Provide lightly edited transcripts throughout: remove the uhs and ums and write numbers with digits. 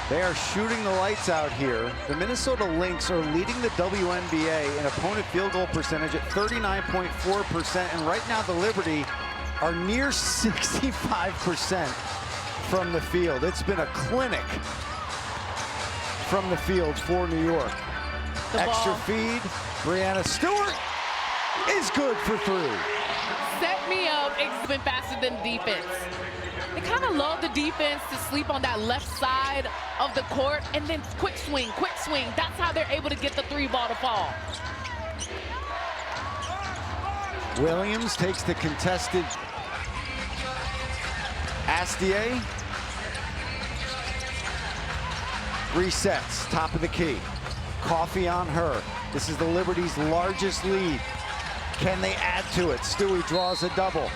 They are shooting the lights out here. The Minnesota Lynx are leading the WNBA in opponent field goal percentage at 39.4%. And right now the Liberty are near 65% from the field. It's been a clinic from the field for New York. Extra feed. Brianna Stewart is good for 3. Set me up. It's been faster than defense. They kind of lulled the defense to sleep on that left side of the court, and then quick swing, quick swing. That's how they're able to get the 3 ball to fall. Williams takes the contested. Astier resets, top of the key. Coffee on her. This is the Liberty's largest lead. Can they add to it? Stewie draws a double.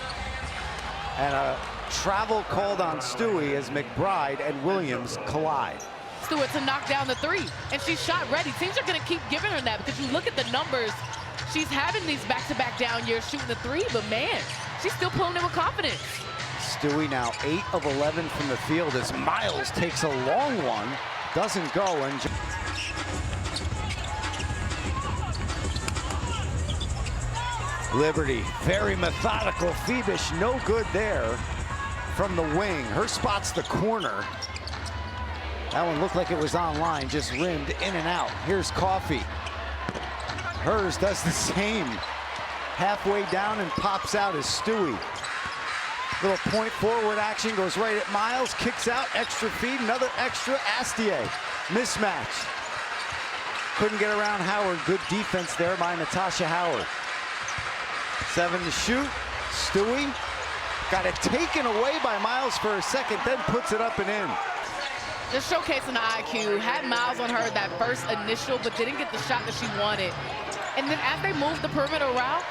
And a travel called on Stewie as McBride and Williams collide. Stewart to knock down the 3, and she's shot ready. Teams are going to keep giving her that because you look at the numbers. She's having these back-to-back down years shooting the 3, but man, she's still pulling it with confidence. Stewie now 8 of 11 from the field as Miles takes a long one, doesn't go, and Liberty, very methodical. Phoebish, no good there from the wing. Her spot's the corner. That one looked like it was on line, just rimmed in and out. Here's Coffee. Hers does the same. Halfway down and pops out as Stewie. Little point forward action, goes right at Miles, kicks out, extra feed, another extra. Astier, mismatch. Couldn't get around Howard. Good defense there by Natasha Howard. 7 to shoot. Stewie got it taken away by Miles for a second, then puts it up and in. Just showcasing the IQ. Had Miles on her that first initial, but didn't get the shot that she wanted. And then as they moved the perimeter route,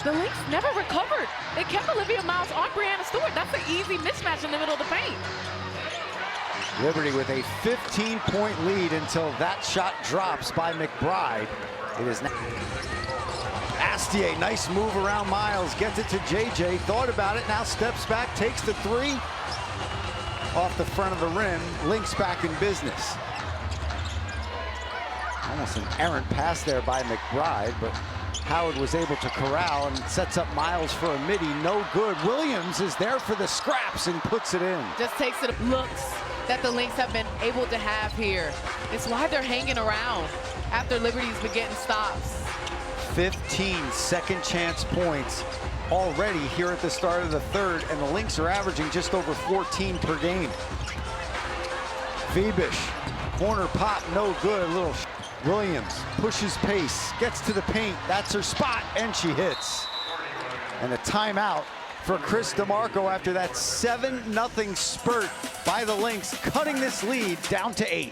the Lynx never recovered. They kept Olivia Miles on Brianna Stewart. That's an easy mismatch in the middle of the paint. Liberty with a 15-point lead until that shot drops by McBride. It is now Astier, nice move around Miles, gets it to JJ, thought about it, now steps back, takes the 3. Off the front of the rim, Lynx back in business. Almost an errant pass there by McBride, but Howard was able to corral and sets up Miles for a midi, no good. Williams is there for the scraps and puts it in. Just takes it looks that the Lynx have been able to have here. It's why they're hanging around after Liberty's been getting stops. 15 second chance points already here at the start of the 3rd, and the Lynx are averaging just over 14 per game. Phoebish, corner pop, no good. Little Williams pushes pace, gets to the paint. That's her spot, and she hits. And a timeout for Chris DeMarco after that 7-0 spurt by the Lynx, cutting this lead down to 8.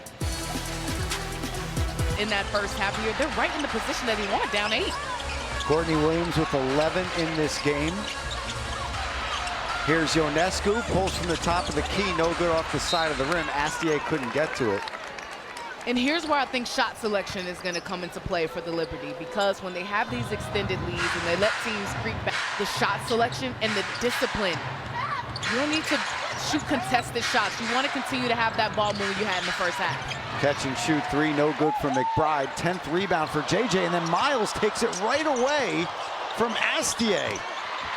In that first half here, they're right in the position that he wanted, down 8. Courtney Williams with 11 in this game. Here's Ionescu, pulls from the top of the key, no good off the side of the rim. Astier couldn't get to it. And here's where I think shot selection is going to come into play for the Liberty, because when they have these extended leads and they let teams creep back, the shot selection and the discipline, you don't need to shoot contested shots. You want to continue to have that ball move you had in the first half. Catch and shoot 3, no good for McBride. 10th rebound for JJ, and then Miles takes it right away from Astier.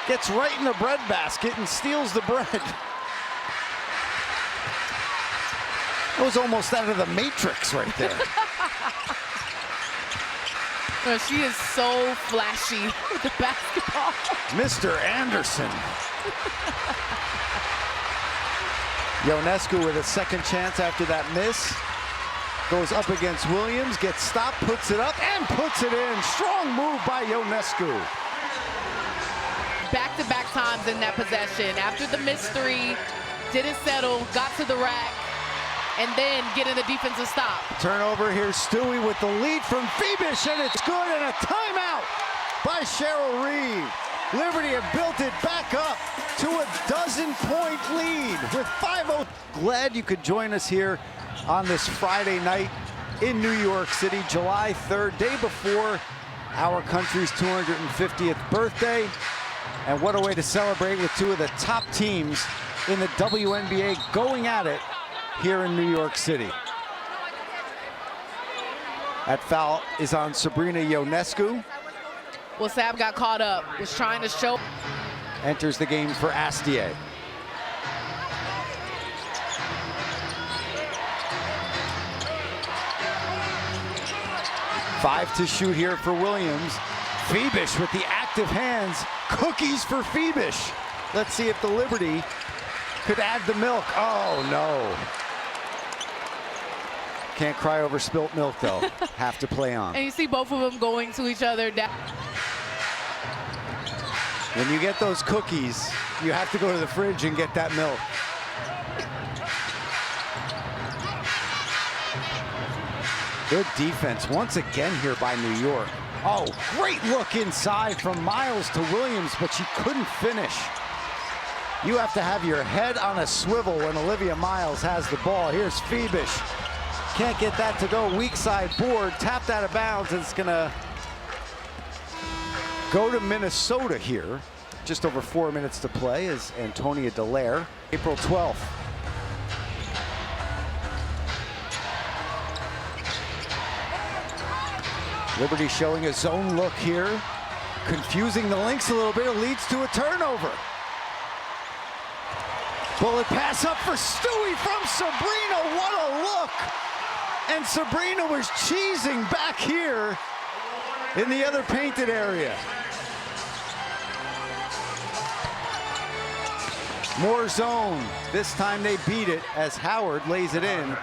Gets right in the bread basket and steals the bread. It was almost out of the Matrix right there. Well, she is so flashy with the basketball. Mr. Anderson. Ionescu with a second chance after that miss. Goes up against Williams, gets stopped, puts it up, and puts it in. Strong move by Ionescu. Back-to-back times in that possession. After the missed 3, didn't settle, got to the rack, and then getting the defensive stop. Turnover here, Stewie with the lead from Phoebish, and it's good, and a timeout by Cheryl Reeve. Liberty have built it back up to a 12-point lead with 5:0. Glad you could join us here on this Friday night in New York City, July 3rd, day before our country's 250th birthday. And what a way to celebrate with 2 of the top teams in the WNBA going at it here in New York City. That foul is on Sabrina Ionescu. Well, Sab got caught up, was trying to show. Enters the game for Astier. Five to shoot here for Williams. Phoebish with the active hands. Cookies for Phoebish. Let's see if the Liberty could add the milk. Oh, no. Can't cry over spilt milk, though. Have to play on. And you see both of them going to each other. When you get those cookies, you have to go to the fridge and get that milk. Good defense once again here by New York. Oh, great look inside from Miles to Williams, but she couldn't finish. You have to have your head on a swivel when Olivia Miles has the ball. Here's Phoebish. Can't get that to go. Weak side board, tapped out of bounds, and it's gonna go to Minnesota here. Just over 4 minutes to play is Antonia Dallaire. April 12th. Liberty showing a zone look here. Confusing the Lynx a little bit. It leads to a turnover. Bullet pass up for Stewie from Sabrina. What a look. And Sabrina was cheesing back here in the other painted area. More zone. This time they beat it as Howard lays it in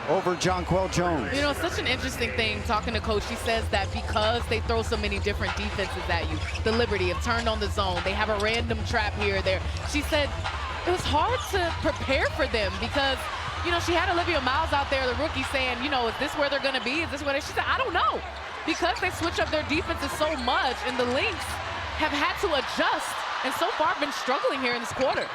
over Jonquel Jones. You know, it's such an interesting thing talking to Coach. She says that because they throw so many different defenses at you, the Liberty have turned on the zone. They have a random trap here or there. She said it was hard to prepare for them because, you know, she had Olivia Miles out there, the rookie, saying, you know, is this where they're going to be? Is this where they? She said, I don't know. Because they switch up their defenses so much, and the Lynx have had to adjust, and so far been struggling here in this quarter.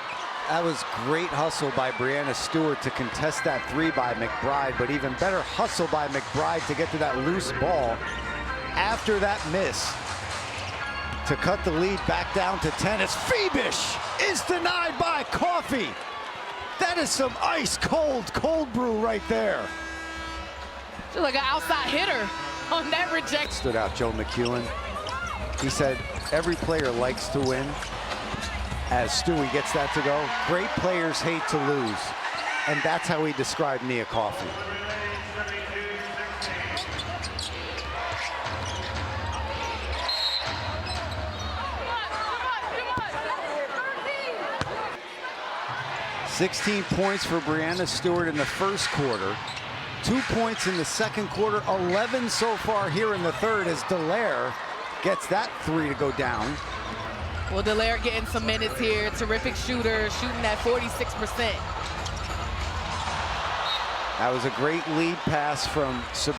That was great hustle by Brianna Stewart to contest that three by McBride, but even better hustle by McBride to get to that loose ball after that miss to cut the lead back down to 10. As Phoebish is denied by Coffey. That is some ice cold brew right there. She's like an outside hitter on that rejection. Stood out Joe McEwen. He said every player likes to win. As Stewie gets that to go, great players hate to lose. And that's how he described Nia Coffey. – 16 points for Brianna Stewart in the first quarter. 2 points in the second quarter. 11 so far here in the third as Dallaire gets that three to go down. Well, Dallaire getting some minutes here. Terrific shooter, shooting at 46%. That was a great lead pass from